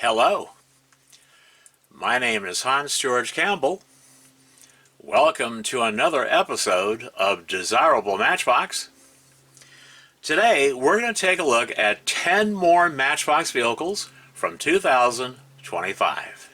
Hello, my name is Hans George Campbell. Welcome to another episode of Desirable Matchbox. Today we're going to take a look at 10 more Matchbox vehicles from 2025.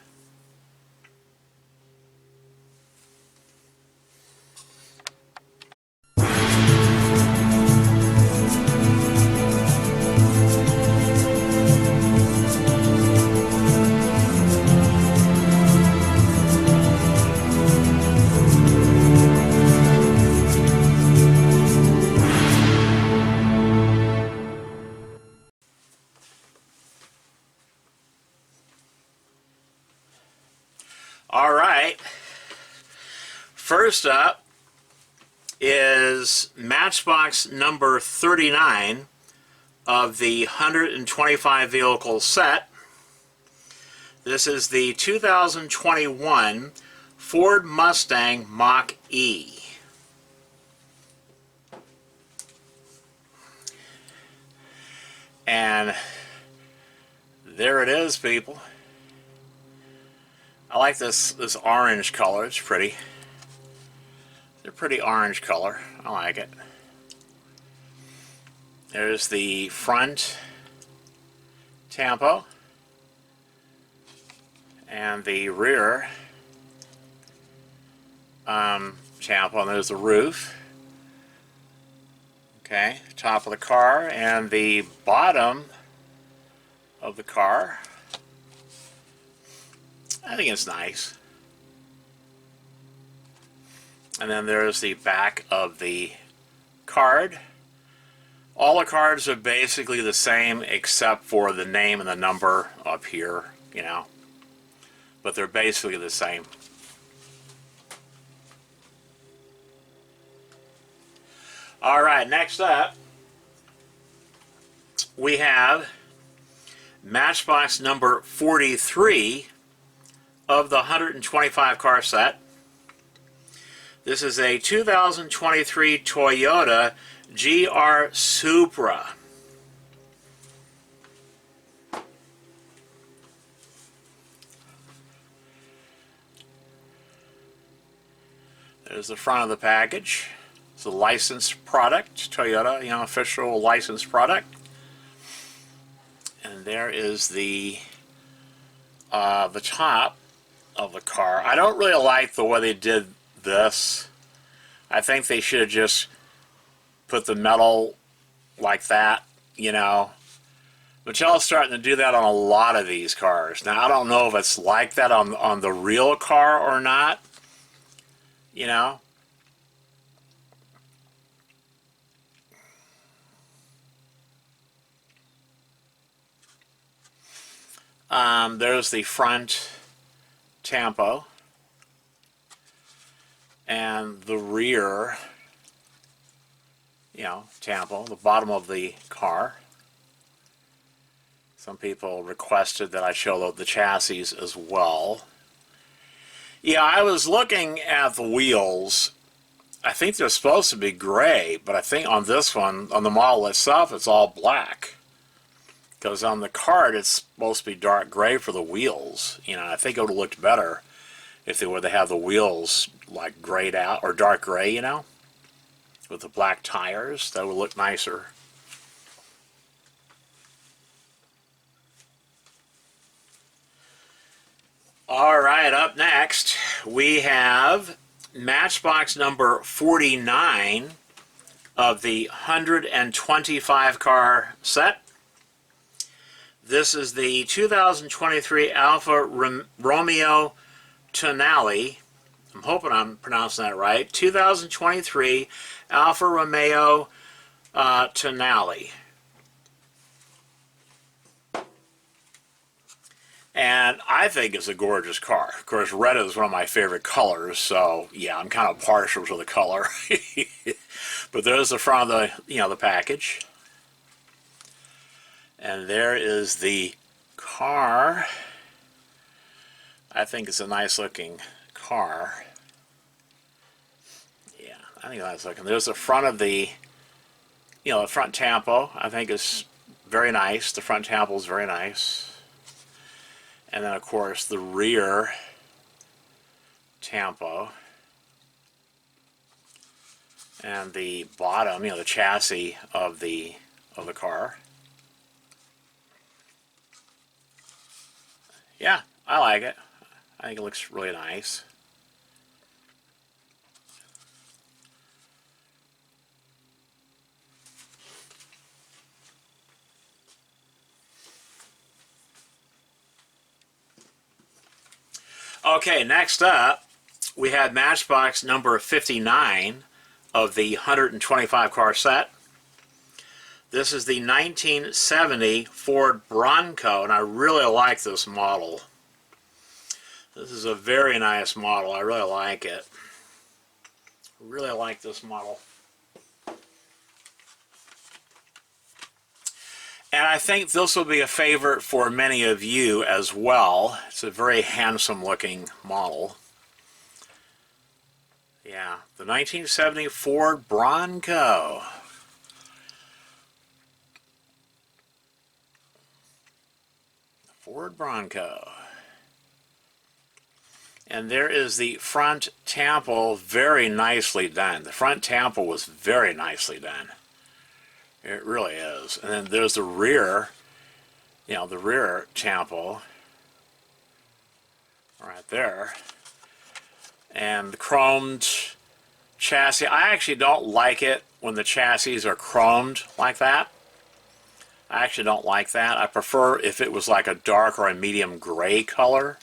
All right, first up is Matchbox number 39 of the 125 vehicle set. This is the 2021 Ford Mustang Mach-E. And there it is, people. I like this orange color. It's pretty. It's a pretty orange color. I like it. There's the front tampo and the rear tampo, and there's the roof. Okay, top of the car and the bottom of the car. I think it's nice. And then there's the back of the card. All the cards are basically the same except for the name and the number up here, you know. But they're basically the same. Alright, next up we have Matchbox number 43 of the 125 car set. This is a 2023 Toyota GR Supra. There's the front of the package. It's a licensed product, Toyota, you know, official licensed product. And there is the top of the car. I don't really like the way they did this. I think they should have just put the metal like that, you know. Mattel's starting to do that on a lot of these cars. Now, I don't know if it's like that on the real car or not, you know. There's the front tampo and the rear, you know, tampo, the bottom of the car. Some people requested that I show the chassis as well. Yeah, I was looking at the wheels. I think they're supposed to be gray, but I think on this one, on the model itself, it's all black. Because on the card, it's supposed to be dark gray for the wheels. You know, I think it would have looked better if they were to have the wheels like grayed out, or dark gray, you know, with the black tires. That would look nicer. Alright, up next, we have Matchbox number 49 of the 125 car set. This is the 2023 Alfa Romeo Tonale. I'm hoping I'm pronouncing that right. 2023 Alfa Romeo Tonale. And I think it's a gorgeous car. Of course, red is one of my favorite colors, so yeah, I'm kind of partial to the color. But there's the front of the, you know, the package. And there is the car. I think it's a nice looking car. Yeah, I think that's looking. There's the front of the, you know, the front tampo. I think is very nice. The front tampo is very nice. And then, of course, the rear tampo. And the bottom, you know, the chassis of the car. Yeah, I like it. I think it looks really nice. Okay, next up, we had Matchbox number 59 of the 125 car set. This is the 1970 Ford Bronco, and I really like this model. This is a very nice model. I really like it. Really like this model. And I think this will be a favorite for many of you as well. It's a very handsome looking model. Yeah, the 1970 Ford Bronco. Ford Bronco. And there is the front tampo, very nicely done. The front tampo was very nicely done. It really is. And then there's the rear, you know, the rear tampo right there. And the chromed chassis. I actually don't like it when the chassis are chromed like that. I actually don't like that. I prefer if it was like a dark or a medium gray color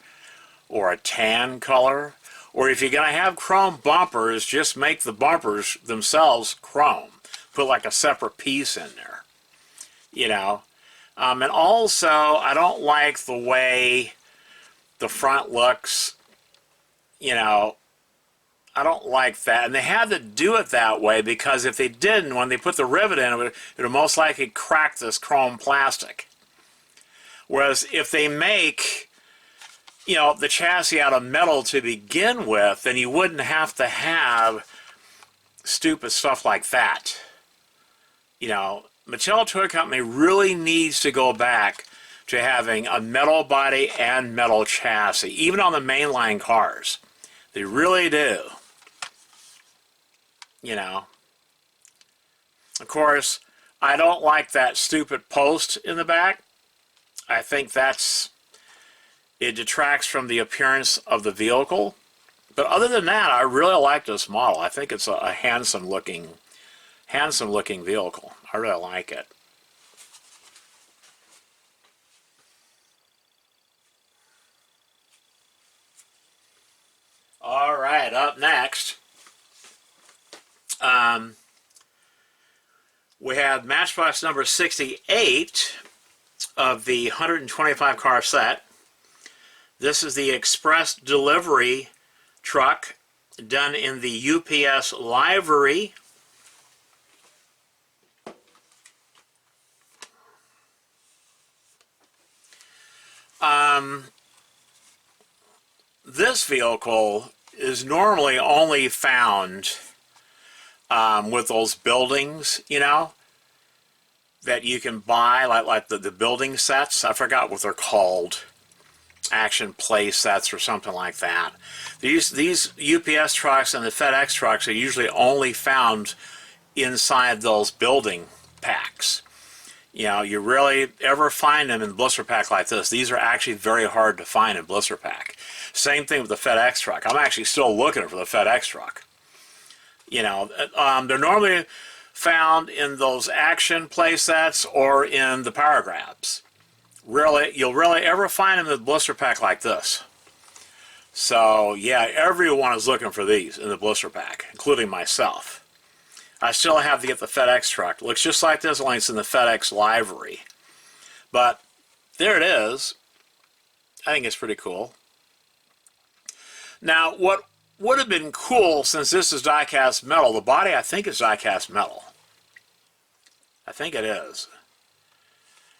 or a tan color. Or if you're going to have chrome bumpers, just make the bumpers themselves chrome. Put like a separate piece in there, you know. And also, I don't like the way the front looks, you know. I don't like that. And they had to do it that way because if they didn't, when they put the rivet in, it would most likely crack this chrome plastic. Whereas if they make, you know, the chassis out of metal to begin with, then you wouldn't have to have stupid stuff like that. You know, Mattel Toy Company really needs to go back to having a metal body and metal chassis, even on the mainline cars. They really do. You know. Of course, I don't like that stupid post in the back. I think it detracts from the appearance of the vehicle. But other than that, I really like this model. I think it's a handsome looking vehicle. I really like it. All right, up next, we have Matchbox number 68 of the 125 car set. This is the express delivery truck done in the UPS livery. This vehicle is normally only found with those buildings, you know, that you can buy, like the building sets. I forgot what they're called. Action play sets or something like that. These UPS trucks and the FedEx trucks are usually only found inside those building packs. You know, you rarely ever find them in blister pack like this. These are actually very hard to find in blister pack. Same thing with the FedEx truck. I'm actually still looking for the FedEx truck. You know, they're normally found in those action play sets or in the power grabs. You'll rarely ever find them in the blister pack like this. So yeah, everyone is looking for these in the blister pack, including myself. I still have to get the FedEx truck. It looks just like this, only it's in the FedEx livery. But there it is. I think it's pretty cool. Now, what would have been cool, since this is die-cast metal, the body I think is die-cast metal. I think it is.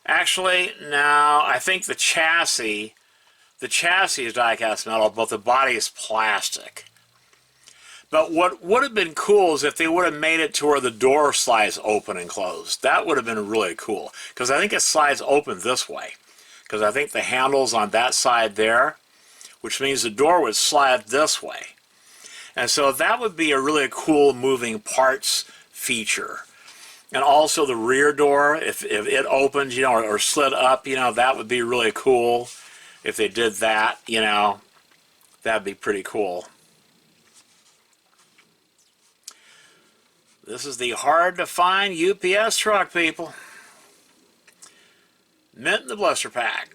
Actually, no, I think the chassis is die-cast metal, but the body is plastic. But what would have been cool is if they would have made it to where the door slides open and closed. That would have been really cool, because I think it slides open this way. because I think the handle's on that side there, which means the door would slide this way. And so that would be a really cool moving parts feature. And also the rear door, if it opened, you know, or slid up, you know, that would be really cool. If they did that, you know, that'd be pretty cool. This is the hard to find UPS truck, people. Mint in the blister pack.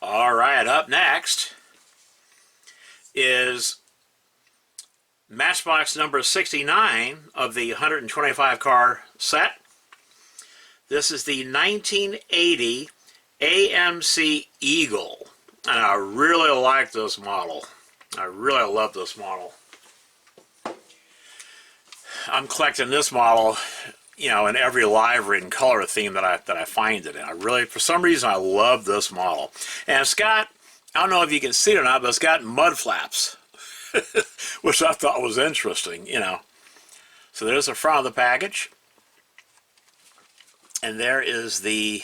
All right, up next is Matchbox number 69 of the 125 car set. This is the 1980 AMC Eagle, and I really like this model. I really love this model. I'm collecting this model, you know, in every livery and color theme that I find it in. I really, for some reason, I love this model. And it's got, I don't know if you can see it or not, but it's got mud flaps, which I thought was interesting, you know. So there's the front of the package. And there is the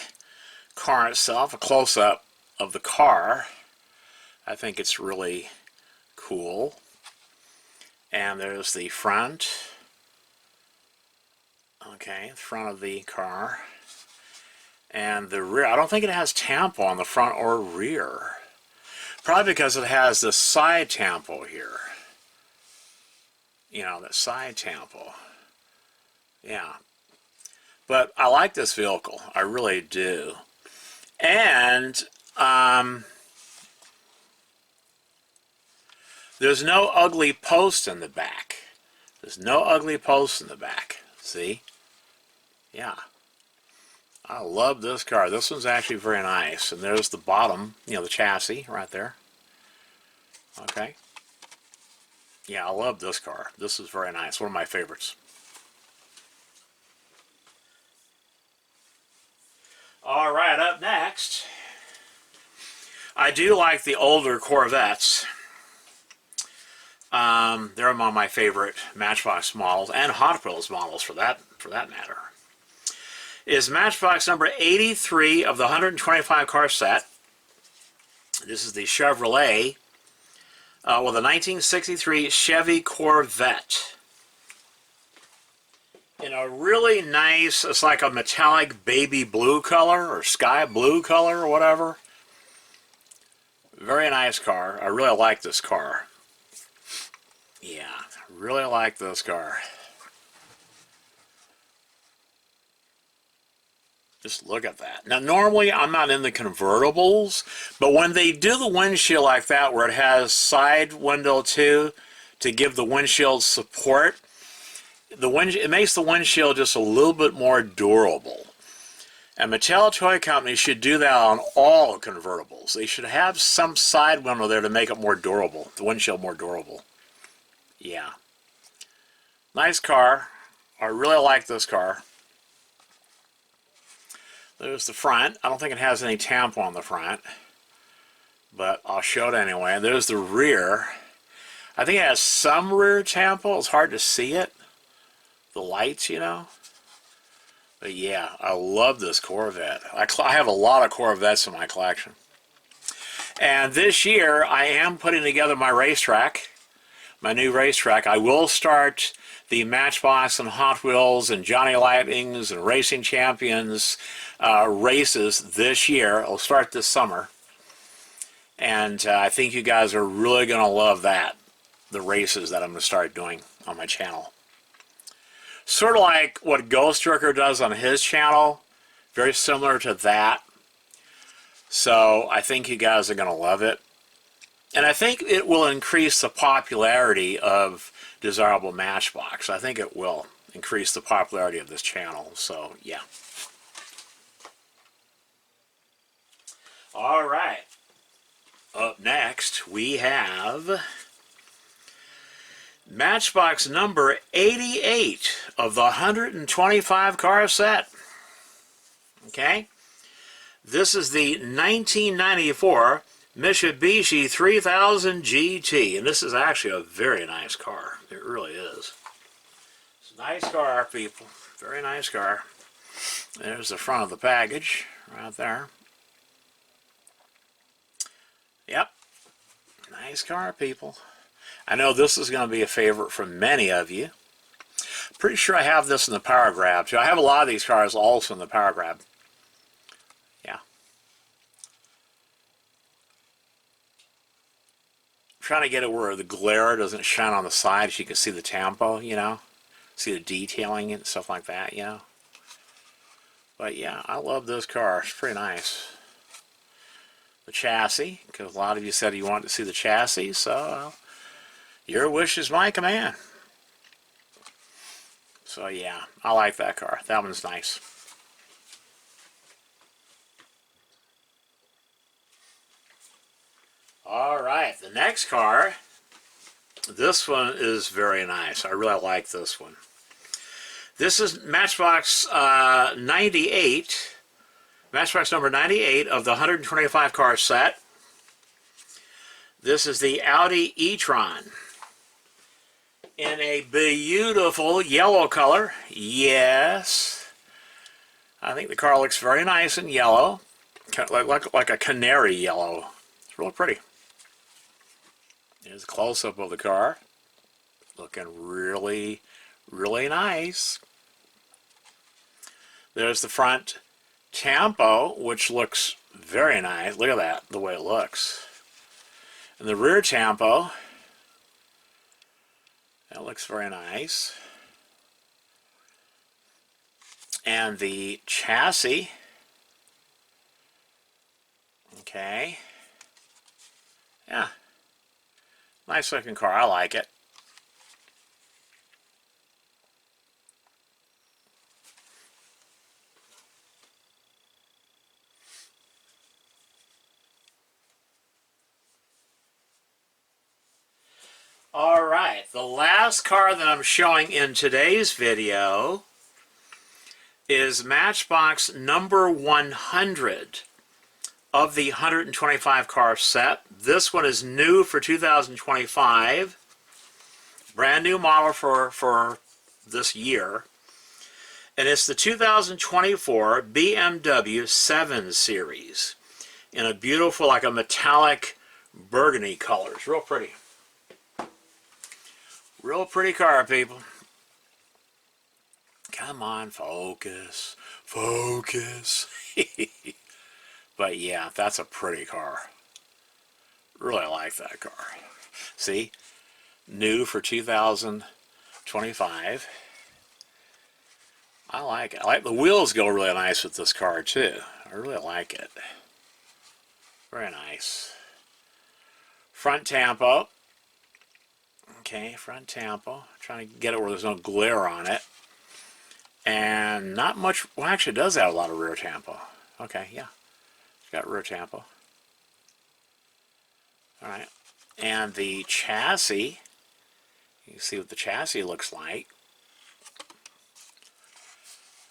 car itself, a close-up of the car. I think it's really cool. And there's the front. Okay, front of the car. And the rear, I don't think it has tampo on the front or rear. Probably because it has the side tampo here. You know, that side tampo. Yeah. But I like this vehicle. I really do. And there's no ugly post in the back. There's no ugly post in the back. See? Yeah. I love this car. This one's actually very nice. And there's the bottom, you know, the chassis right there. Okay. Yeah, I love this car. This is very nice. One of my favorites. All right, up next, I do like the older Corvettes. They're among my favorite Matchbox models, and Hot Wheels models for that matter. Is Matchbox number 83 of the 125 car set. This is the Chevrolet, well, the 1963 Chevy Corvette. In a really nice, it's like a metallic baby blue color or sky blue color or whatever. Very nice car. I really like this car. Yeah, really like this car. Just look at that. Now, normally I'm not in the convertibles, but when they do the windshield like that, where it has side window too, to give the windshield support, it makes the windshield just a little bit more durable. And Mattel Toy Company should do that on all convertibles. They should have some side window there to make it more durable, the windshield more durable. Yeah. Nice car. I really like this car. There's the front. I don't think it has any tampo on the front, but I'll show it anyway. There's the rear. I think it has some rear tampo. It's hard to see it. The lights, you know. But yeah, I love this Corvette. I have a lot of Corvettes in my collection. And this year, I am putting together my racetrack, my new racetrack. I will start the Matchbox and Hot Wheels and Johnny Lightnings and Racing Champions races this year. I'll start this summer. And I think you guys are really going to love that, the races that I'm going to start doing on my channel. Sort of like what Ghost Trucker does on his channel. Very similar to that. So I think you guys are going to love it. And I think it will increase the popularity of Desirable Matchbox. I think it will increase the popularity of this channel. So, yeah. All right. Up next, we have Matchbox number 88 of the 125 car set. Okay? This is the 1994 Mitsubishi 3000 GT, and this is actually a very nice car. It really is. It's a nice car, people. Very nice car. There's the front of the package right there. Yep. Nice car, people. I know this is going to be a favorite for many of you. Pretty sure I have this in the Power Grab too. I have a lot of these cars also in the Power Grab. Yeah. I'm trying to get it where the glare doesn't shine on the side so you can see the tempo, you know. See the detailing and stuff like that, you know. But yeah, I love this car. It's pretty nice. The chassis, because a lot of you said you wanted to see the chassis, so your wish is my command. So yeah, I like that car. That one's nice. Alright, the next car, this one is very nice. I really like this one. This is Matchbox 98, Matchbox number 98 of the 125 car set. This is the Audi e-tron in a beautiful yellow color. Yes, I think the car looks very nice in yellow, like a canary yellow. It's really pretty. Here's a close-up of the car, looking really, really nice. There's the front tempo, which looks very nice. Look at that, the way it looks. And the rear tempo, that looks very nice. And the chassis, okay, yeah, nice looking car. I like it. Alright, the last car that I'm showing in today's video is Matchbox number 100 of the 125 car set. This one is new for 2025. Brand new model for this year. And it's the 2024 BMW 7 Series in a beautiful, like a metallic burgundy color. It's real pretty. Real pretty car, people. Come on, focus. Focus. But yeah, that's a pretty car. Really like that car. See? New for 2025. I like it. I like the wheels go really nice with this car too. I really like it. Very nice. Front tempo. Okay, front tempo. Trying to get it where there's no glare on it. And not much, well actually it does have a lot of rear tempo. Okay, yeah. It's got rear tempo. Alright. And the chassis, you can see what the chassis looks like.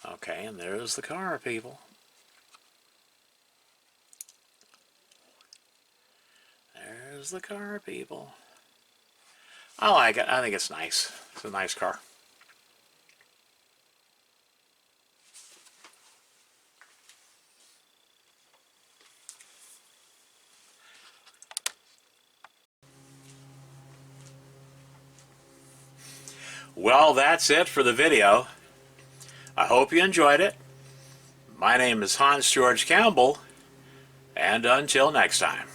Okay, and there's the car, people. There's the car, people. I like it. I think it's nice. It's a nice car. Well, that's it for the video. I hope you enjoyed it. My name is Hans George Campbell, and until next time.